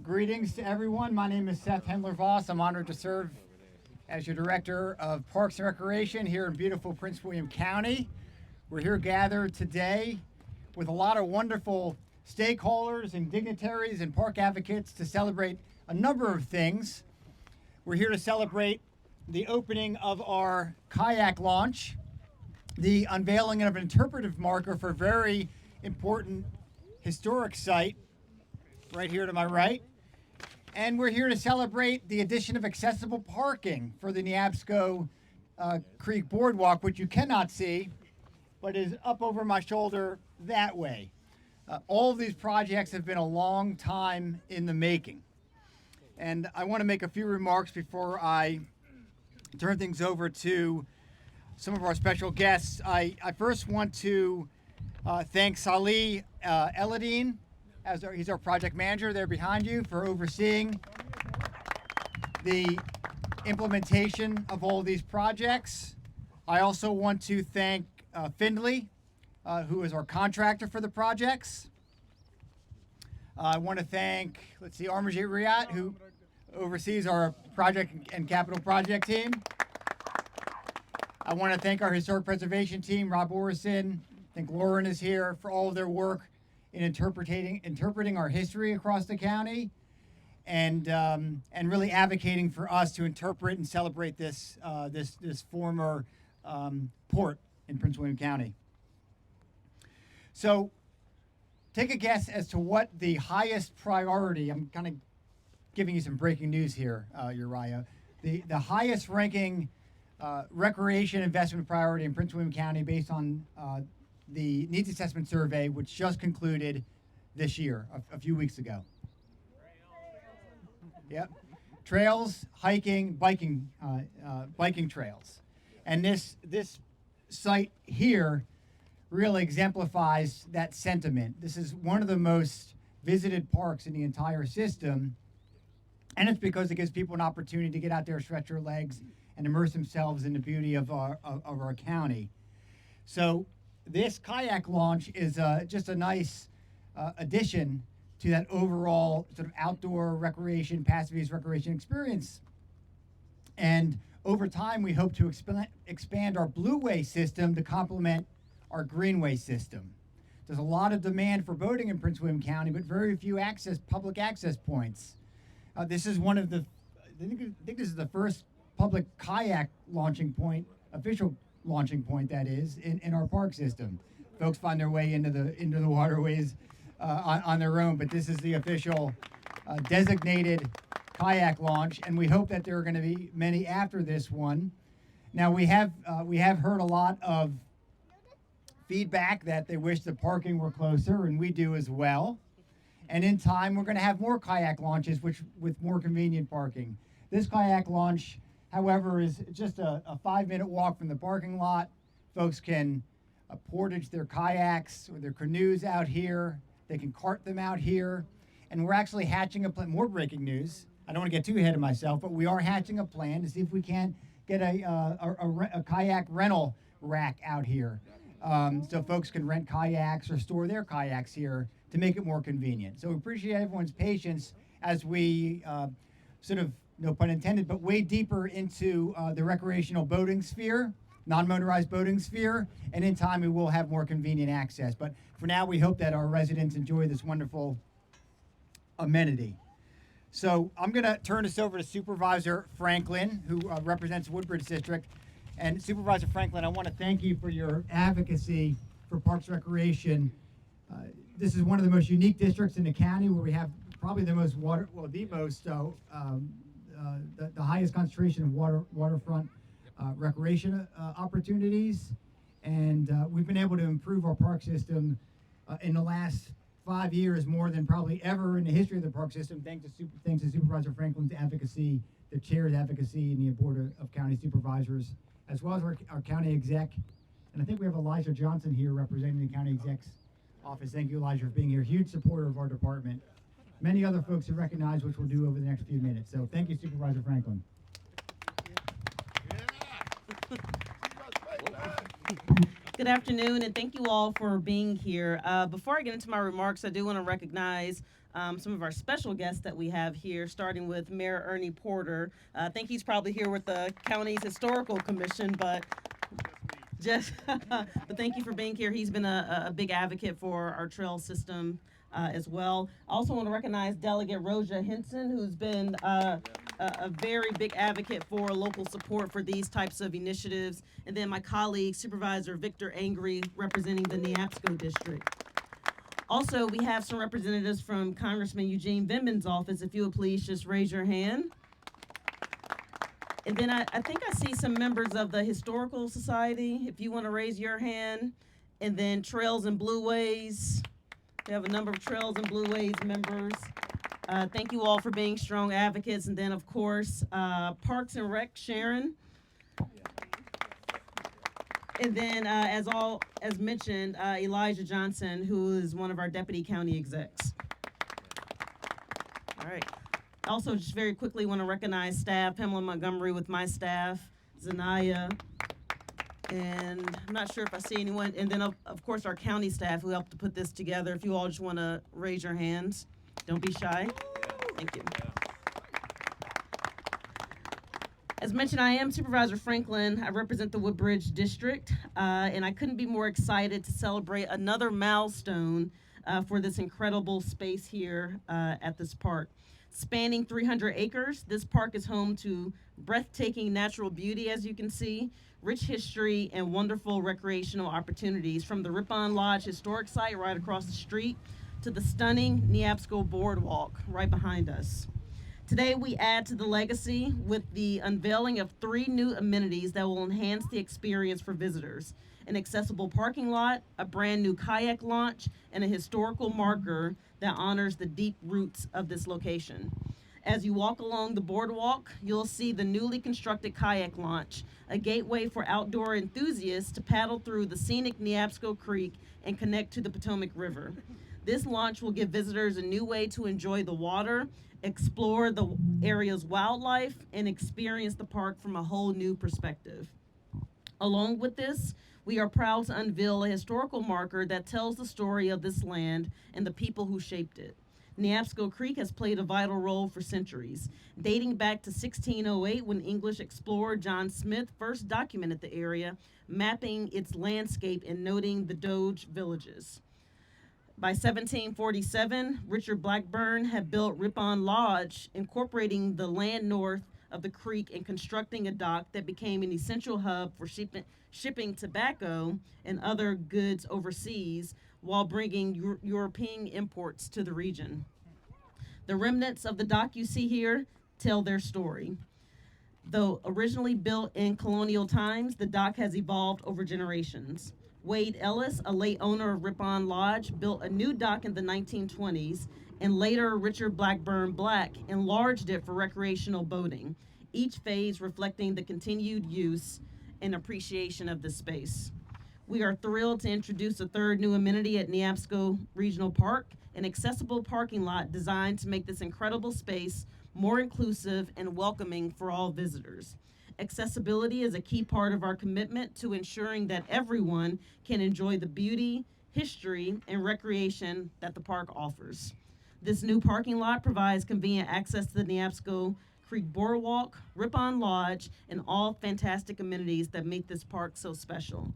Greetings to everyone. My name is Seth Hendler-Voss. I'm honored to serve as your Director of Parks and Recreation here in beautiful Prince William County. We're here gathered today with a lot of wonderful stakeholders and dignitaries and park advocates to celebrate a number of things. We're here to celebrate the opening of our kayak launch, the unveiling of an interpretive marker for a very important historic site right here to my right. And we're here to celebrate the addition of accessible parking for the Neabsco Creek Boardwalk, which you cannot see, but is up over my shoulder that way. All of these projects have been a long time in the making. And I want to make a few remarks before I turn things over to some of our special guests. I first want to thank Salih Eladine, he's our project manager there behind you, for overseeing the implementation of all of these projects. I also want to thank Findley, who is our contractor for the projects. I want to thank, Armajit Riyat, who oversees our project and capital project team. I want to thank our historic preservation team, Rob Orison. I think Lauren is here for all of their work in interpreting our history across the county, and really advocating for us to interpret and celebrate this former port in Prince William County. So, take a guess as to what the highest priority. I'm kind of giving you some breaking news here, Uriah. The highest ranking recreation investment priority in Prince William County, based on the needs assessment survey, which just concluded this year, a few weeks ago. Yep, trails, hiking, biking trails, and this site here really exemplifies that sentiment. This is one of the most visited parks in the entire system, and it's because it gives people an opportunity to get out there, stretch their legs, and immerse themselves in the beauty of our county. So this kayak launch is just a nice addition to that overall sort of outdoor recreation, passive use recreation experience. And over time, we hope to expand our Blueway system to complement our Greenway system. There's a lot of demand for boating in Prince William County, but very few public access points. This is one of the, I think this is the first public kayak launching point, official launching point, that is, in our park system. Folks find their way into the waterways on their own, but this is the official designated kayak launch, and we hope that there are going to be many after this one. Now we have heard a lot of feedback that they wish the parking were closer, and we do as well. And in time, we're going to have more kayak launches, with more convenient parking. This kayak launch, however, is just a 5-minute walk from the parking lot. Folks can portage their kayaks or their canoes out here. They can cart them out here. And we're actually hatching a plan. More breaking news. I don't want to get too ahead of myself, but we are hatching a plan to see if we can't get a kayak rental rack out here. So folks can rent kayaks or store their kayaks here to make it more convenient. So we appreciate everyone's patience as we sort of, no pun intended, but wade deeper into the recreational boating sphere, non-motorized boating sphere, and in time we will have more convenient access. But for now, we hope that our residents enjoy this wonderful amenity. So I'm going to turn this over to Supervisor Franklin, who represents Woodbridge District. And Supervisor Franklin, I want to thank you for your advocacy for Parks Recreation. This is one of the most unique districts in the county, where we have probably the most the highest concentration of waterfront recreation opportunities, and we've been able to improve our park system in the last 5 years more than probably ever in the history of the park system, thanks to Supervisor Franklin's advocacy, the chair's advocacy, and the board of county supervisors, as well as our county exec. And I think we have Elijah Johnson here representing the county exec's office. Thank you, Elijah, for being here. Huge supporter of our department. Many other folks have recognized, which we'll do over the next few minutes. So thank you, Supervisor Franklin. Good afternoon, and thank you all for being here. Before I get into my remarks, I do want to recognize some of our special guests that we have here, starting with Mayor Ernie Porter. I think he's probably here with the county's historical commission, but just but thank you for being here. He's been a big advocate for our trail system as well. I also want to recognize Delegate Roja Henson, who's been a very big advocate for local support for these types of initiatives. And then my colleague, Supervisor Victor Angry, representing the Neabsco District. Also, we have some representatives from Congressman Eugene Vindman's office. If you would please just raise your hand. And then I think I see some members of the Historical Society, if you want to raise your hand. And then Trails and Blueways. We have a number of Trails and Blueways members. Thank you all for being strong advocates. And then, of course, Parks and Rec, Sharon. And then, as mentioned, Elijah Johnson, who is one of our deputy county execs. All right. Also, just very quickly want to recognize staff, Pamela Montgomery with my staff, Zanaya, and I'm not sure if I see anyone, and then of course our county staff who helped to put this together. If you all just want to raise your hands, don't be shy. Thank you. As mentioned, I am Supervisor Franklin. I represent the Woodbridge District, and I couldn't be more excited to celebrate another milestone for this incredible space here at this park. Spanning 300 acres, this park is home to breathtaking natural beauty, as you can see, rich history, and wonderful recreational opportunities, from the Ripon Lodge historic site right across the street to the stunning Neabsco Boardwalk right behind us. Today, we add to the legacy with the unveiling of 3 new amenities that will enhance the experience for visitors: an accessible parking lot, a brand new kayak launch, and a historical marker that honors the deep roots of this location. As you walk along the boardwalk, you'll see the newly constructed kayak launch, a gateway for outdoor enthusiasts to paddle through the scenic Neabsco Creek and connect to the Potomac River. This launch will give visitors a new way to enjoy the water, explore the area's wildlife, and experience the park from a whole new perspective. Along with this, we are proud to unveil a historical marker that tells the story of this land and the people who shaped it. Neabsco Creek has played a vital role for centuries, dating back to 1608 when English explorer John Smith first documented the area, mapping its landscape and noting the Doge villages. By 1747, Richard Blackburn had built Ripon Lodge, incorporating the land north of the creek and constructing a dock that became an essential hub for shipping tobacco and other goods overseas while bringing European imports to the region. The remnants of the dock you see here tell their story. Though originally built in colonial times, the dock has evolved over generations. Wade Ellis, a late owner of Ripon Lodge, built a new dock in the 1920s, and later Richard Blackburn Black enlarged it for recreational boating, each phase reflecting the continued use and appreciation of this space. We are thrilled to introduce a third new amenity at Neabsco Regional Park, an accessible parking lot designed to make this incredible space more inclusive and welcoming for all visitors. Accessibility is a key part of our commitment to ensuring that everyone can enjoy the beauty, history, and recreation that the park offers. This new parking lot provides convenient access to the Neabsco Creek Boardwalk, Ripon Lodge, and all fantastic amenities that make this park so special.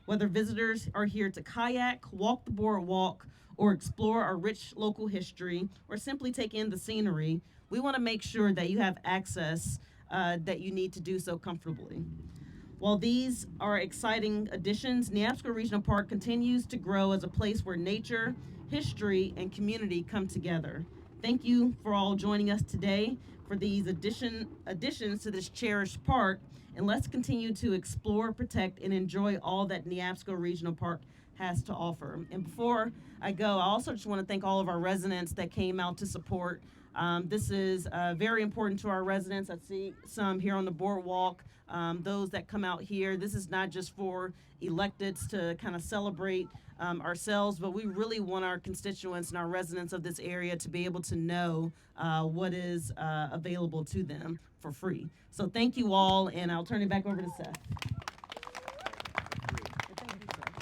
Whether visitors are here to kayak, walk the boardwalk, or explore our rich local history, or simply take in the scenery, we want to make sure that you have access that you need to do so comfortably. While these are exciting additions, Neabsco Regional Park continues to grow as a place where nature, history, and community come together. Thank you for all joining us today for these additions to this cherished park, and let's continue to explore, protect, and enjoy all that Neabsco Regional Park has to offer. And before I go, I also just want to thank all of our residents that came out to support. This is very important to our residents. I see some here on the boardwalk, those that come out here. This is not just for electeds to kind of celebrate ourselves, but we really want our constituents and our residents of this area to be able to know what is available to them for free. So thank you all, and I'll turn it back over to Seth. Thank you, sir.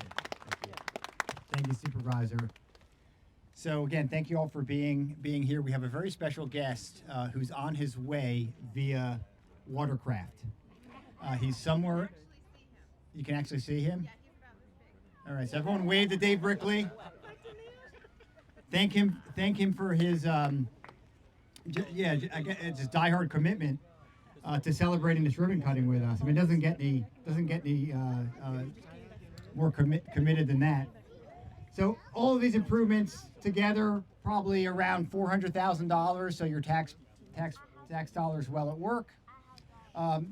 Thank you, Supervisor. So again, thank you all for being here. We have a very special guest who's on his way via watercraft. He's somewhere. You can actually see him? All right, so everyone wave to Dave Brickley. Thank him for his it's his diehard commitment to celebrating this ribbon cutting with us. I mean, it doesn't get any more committed than that. So all of these improvements together, probably around $400,000. So your tax dollars well at work.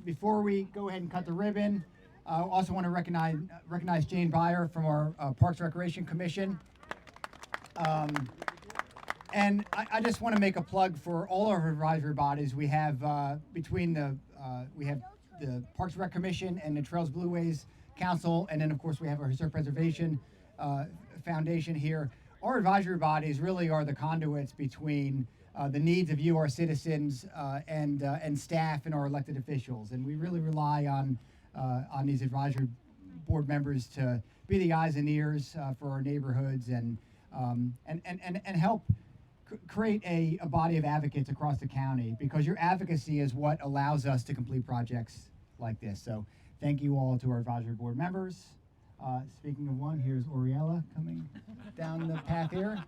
Before we go ahead and cut the ribbon, I also want to recognize Jane Byer from our Parks Recreation Commission. And I just want to make a plug for all our advisory bodies. We have we have the Parks Rec Commission and the Trails Blueways Council, and then of course we have our Historic Preservation Foundation here. Our advisory bodies really are the conduits between the needs of you, our citizens, and staff and our elected officials. And we really rely on these advisory board members to be the eyes and ears for our neighborhoods and help create a body of advocates across the county, because your advocacy is what allows us to complete projects like this. So thank you all to our advisory board members. Speaking of one, here's Oriella coming down the path here.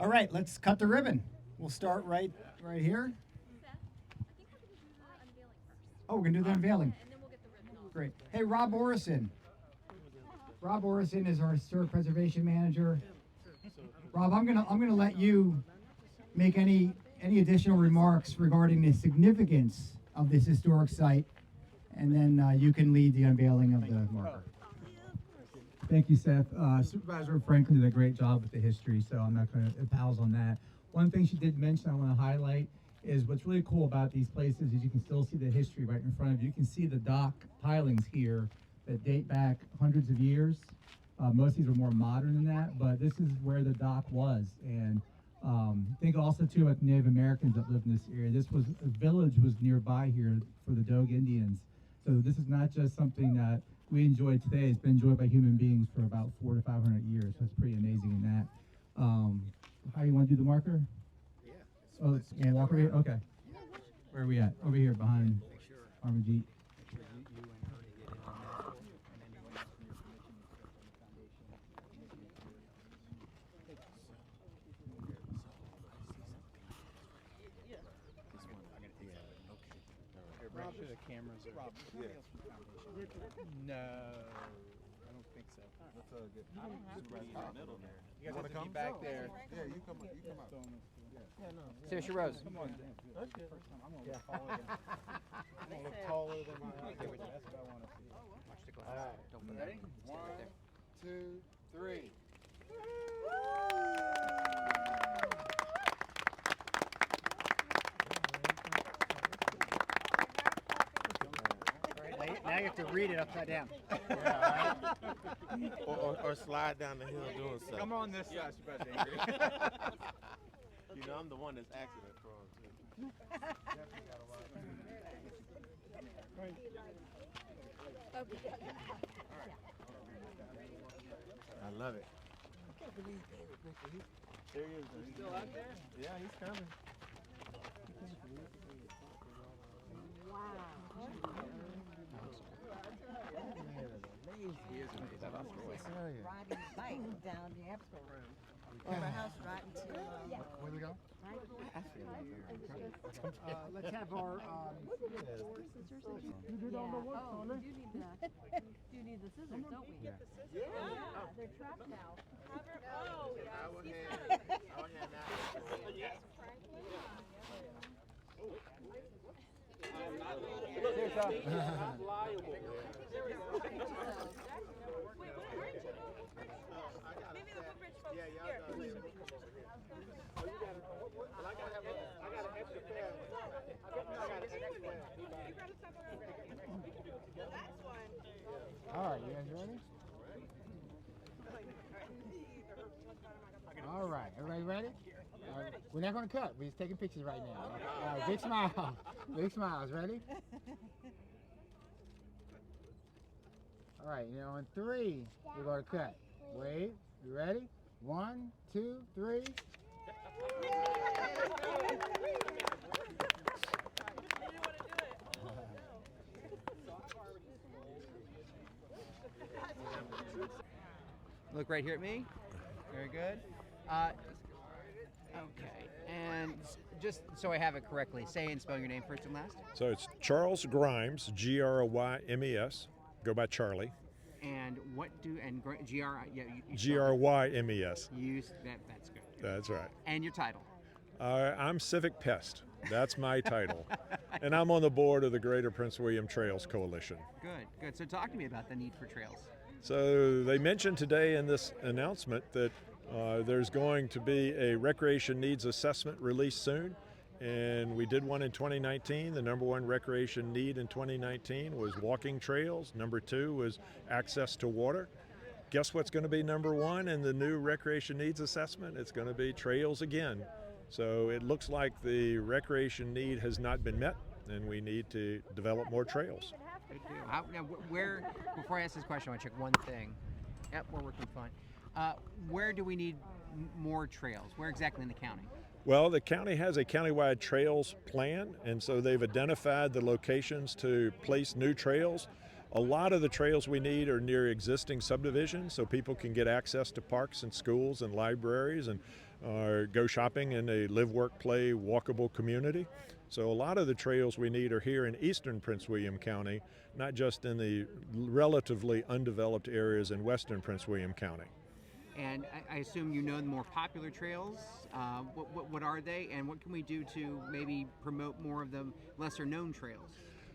All right, let's cut the ribbon. We'll start right here. Oh, we're gonna do the unveiling. And then we'll get the ribbon off. Great. Hey, Rob Orison. Rob Orison is our historic preservation manager. Rob, I'm gonna let you make any additional remarks regarding the significance of this historic site, and then you can lead the unveiling of the marker. Thank you, Seth. Supervisor Franklin did a great job with the history, so I'm not going to pals on that. One thing she did mention I want to highlight is what's really cool about these places is you can still see the history right in front of you. You can see the dock pilings here that date back hundreds of years. Most of these are more modern than that, but this is where the dock was. And think also too about the Native Americans that lived in this area. A village was nearby here for the Dogue Indians. So this is not just something that we enjoy today. It's been enjoyed by human beings for about 400 to 500 years. So it's pretty amazing in that. How you want to do the marker? Yeah. Oh, yeah, walk over here? Okay. Where are we at? Over here behind Armajit. Rob, sure the cameras are. Rob, no, I don't think so. That's good. I don't have to be in the middle there. You guys Wanna have to come? be back there. Yeah, you come up. Yeah, no. Saoirse Rose. Come on. That's good. I'm gonna look taller than. I'm gonna look taller than my. That's what I want to see. Watch the glass. All right. Don't put Ready? that. Stay right there. 2, 3. Now you have to read it upside down. Yeah, right? or slide down the hill doing something. Come on this side, Supervisor. You know, I'm the one that's accident prone too. I love it. I can't believe David Brickley. There he is. He's still out there? Yeah, he's coming. He is amazing. That's great. Riding a bike down the Neabsco Road. From our house right into, Where we go? Let's have our. You do need the scissors, don't we? Yeah. They're trapped now. Oh, yeah. Our hand now. Maybe the Woodbridge folks Yeah, y'all here. got it. Oh, you got it. Well, I got an extra pair. I got an extra pair. You brought us up over here. We can do it together. That's one. All right, you guys ready? All right, everybody ready? We're not going to cut. We're just taking pictures right now. All right, big smile. Big smiles. Ready? All right, on 3, we're going to cut. Wave. You ready? 1, 2, 3. Look right here at me. Very good. Okay, and just so I have it correctly, say and spell your name first and last. So it's Charles Grymes, Grymes. Go by Charlie. And what do and GR? Yeah, Grymes. That's good. That's right. And your title. I'm Civic Pest. That's my title. And I'm on the board of the Greater Prince William Trails Coalition. Good. So talk to me about the need for trails. So they mentioned today in this announcement that there's going to be a recreation needs assessment released soon. And we did one in 2019. The number one recreation need in 2019 was walking trails. Number 2 was access to water. Guess what's going to be number 1 in the new recreation needs assessment? It's going to be trails again. So it looks like the recreation need has not been met, and we need to develop more trails. Good deal. Before I ask this question, I want to check one thing. Yep, we're working fine. Where do we need more trails? Where exactly in the county? Well, the county has a countywide trails plan, and so they've identified the locations to place new trails. A lot of the trails we need are near existing subdivisions, so people can get access to parks and schools and libraries and go shopping in a live, work, play, walkable community. So a lot of the trails we need are here in eastern Prince William County, not just in the relatively undeveloped areas in western Prince William County. And I assume you know the more popular trails. What are they, and what can we do to maybe promote more of the lesser known trails?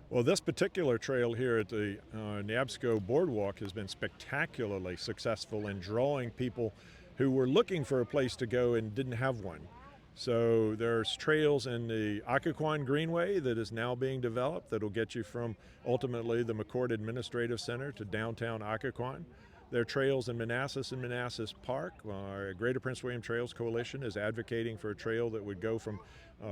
Well, this particular trail here at the Neabsco Boardwalk has been spectacularly successful in drawing people who were looking for a place to go and didn't have one. So there's trails in the Occoquan Greenway that is now being developed that will get you from ultimately the McCord Administrative Center to downtown Occoquan. There are trails in Manassas and Manassas Park. Our Greater Prince William Trails Coalition is advocating for a trail that would go from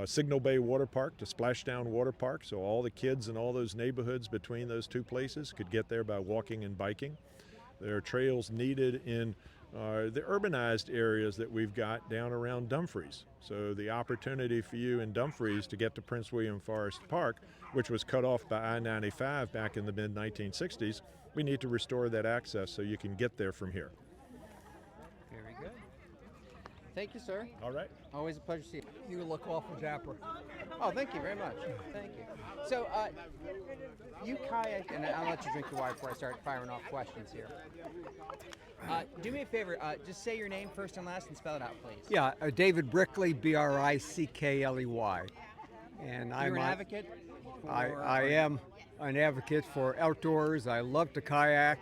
Signal Bay Water Park to Splashdown Water Park, so all the kids in all those neighborhoods between those two places could get there by walking and biking. There are trails needed in the urbanized areas that we've got down around Dumfries. So the opportunity for you in Dumfries to get to Prince William Forest Park, which was cut off by I-95 back in the mid-1960s, we need to restore that access so you can get there from here. Very good. Thank you, sir. All right. Always a pleasure to see you. You look awful dapper. Oh, thank you very much. Thank you. So, you kayak, and I'll let you drink your water before I start firing off questions here. Do me a favor, just say your name first and last and spell it out, please. Yeah, David Brickley, Brickley. And You're an advocate? I am an advocate for outdoors. I love to kayak,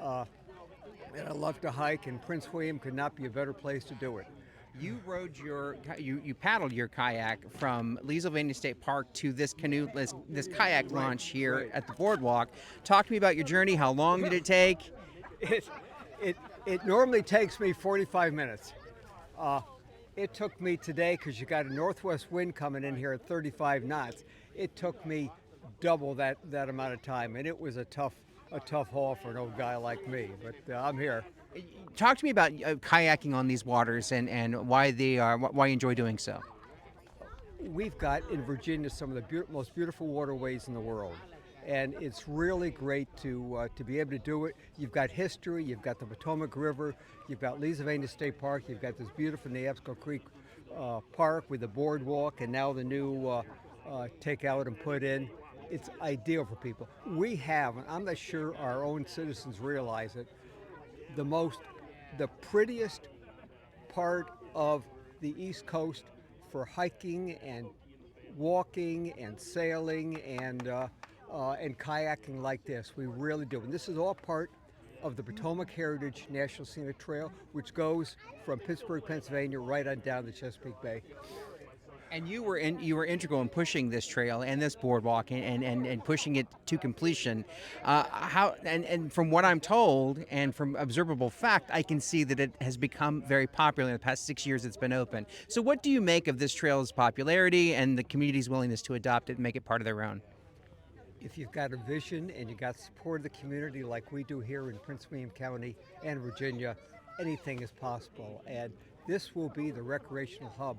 and I love to hike, and Prince William could not be a better place to do it. You rode you paddled your kayak from Leesylvania State Park to this kayak launch here at the boardwalk. Talk to me about your journey. How long did it take? It normally takes me 45 minutes. It took me today, because you got a northwest wind coming in here at 35 knots. It took me double that amount of time, and it was a tough haul for an old guy like me. But I'm here. Talk to me about kayaking on these waters and why you enjoy doing so. We've got in Virginia some of the most beautiful waterways in the world, and it's really great to be able to do it. You've got history, you've got the Potomac River, you've got Leesylvania State Park, you've got this beautiful Neabsco Creek park with the boardwalk, and now the new take out and put in. It's ideal for people. We have, and I'm not sure our own citizens realize it, the prettiest part of the East Coast for hiking and walking and sailing and kayaking like this. We really do. And this is all part of the Potomac Heritage National Scenic Trail, which goes from Pittsburgh, Pennsylvania, right on down to Chesapeake Bay. And you were integral in pushing this trail and this boardwalk and pushing it to completion. And from what I'm told and from observable fact, I can see that it has become very popular in the past 6 years it's been open. So what do you make of this trail's popularity and the community's willingness to adopt it and make it part of their own? If you've got a vision and you got support of the community like we do here in Prince William County and Virginia, anything is possible. And this will be the recreational hub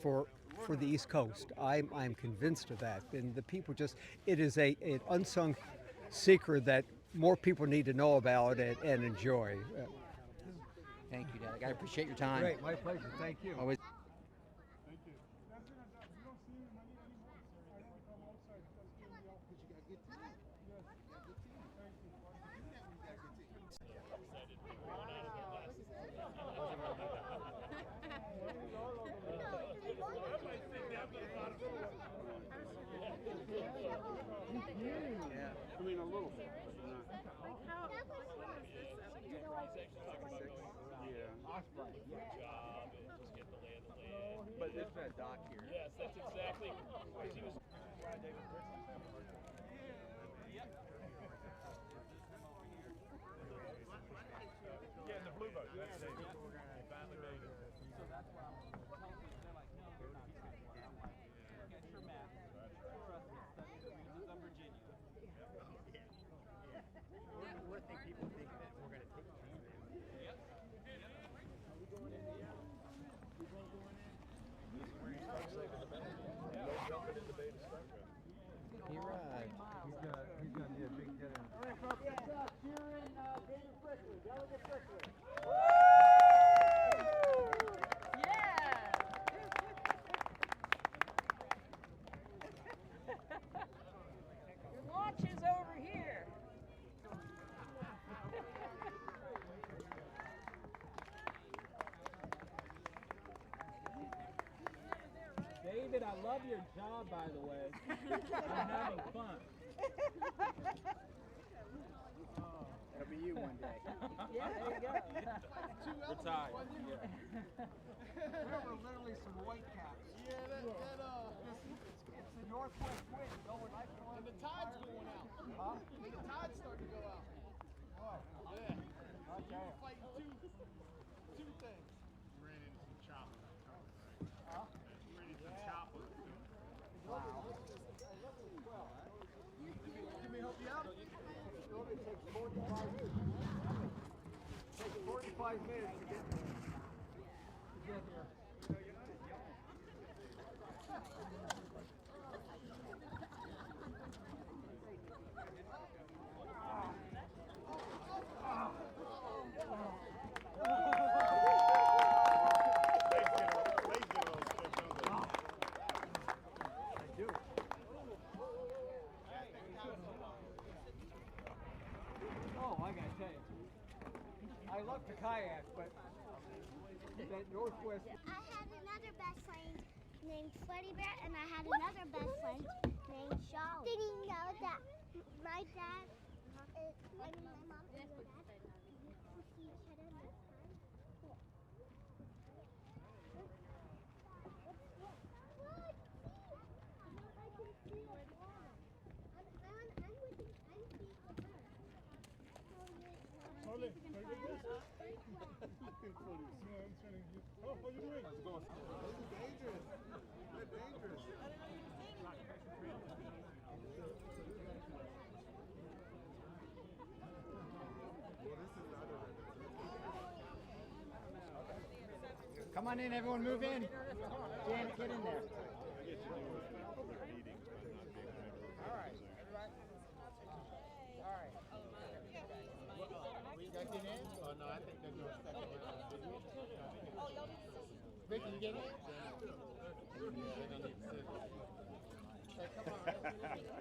for the East Coast. I'm convinced of that. And the people it is an unsung secret that more people need to know about and enjoy. Thank you, Doug. I appreciate your time. Great, my pleasure. Thank you. Always. I mean, a little bit. But there's been a dock here. Yes, that's exactly. Yeah, the blue boat. That's it. They finally made it. So that's why What think people think that we're going to take You're right. He's gonna be a big get in. All right, folks, cheering David Brickley, Delegate Brickley. Your launch is over here. David, I love your job, by the way. I'm having fun. That'll be you one day. Yeah, there you go. Retired. There were literally some white caps. Yeah, It's the northwest wind going like and the tide's going out. Huh? The tide's starting to go out. Oh, Yeah. okay. You're fighting two things. Ran into some choppers. Huh? Ran into some choppers. Wow. Can we help you out? It only takes 45 minutes. It takes 45 minutes to get here. Oh, I gotta tell you, I love to kayak, but that northwest. I had another best friend named Freddy Bear, and I had another best friend named Charlie. Did you know that my dad, my mom and your dad, we see each other next time? I can see it. I'm with you. I'm seeing the bird. Charlie, can I get this? Looking for this. No, I'm trying to get. Oh, what are you doing? How's it going? This is dangerous. They're dangerous. Come on in, everyone, move in. Janet, get in there. All right. All right. You guys get in? Oh, no, I think they're doing second round. Vicky, you get in? They're gonna need scissors. Hey, come on.